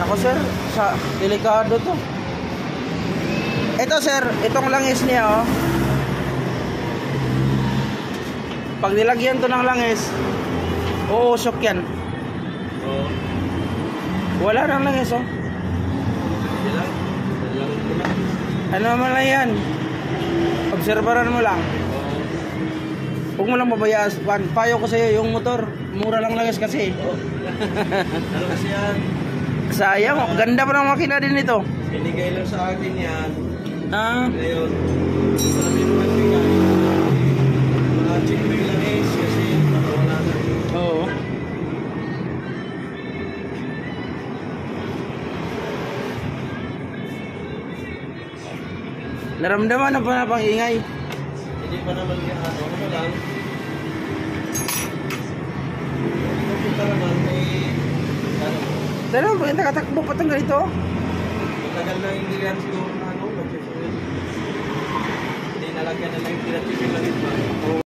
Nako sir, sa delikado to. Ito sir, itong langis niya oh. Pag nilagyan to ng langis, uusok yan. Oo. Wala nang langis oh. Ano naman lang yan? Obserbaran mo lang. Huwag mo lang mabayaan. Payo ko sa'yo yung motor. Mura lang langis kasi. Ano kasi yan? Sayang, ganda pa ng makina din ito. Binigay lang sa akin yan. Ah, Ngayon, sabi mo ang bigay. Check mo yung langis kasi wala na. oo. Naramdaman na pa na pang ingay. Hindi pa naman yung ano lang. Ito naman may ano. Dahil ba yung nakatakbo pa itong ganito? Matagal na hindi yan siguro na ano. Hindi nalagyan na lang yung pinatipin lang ito.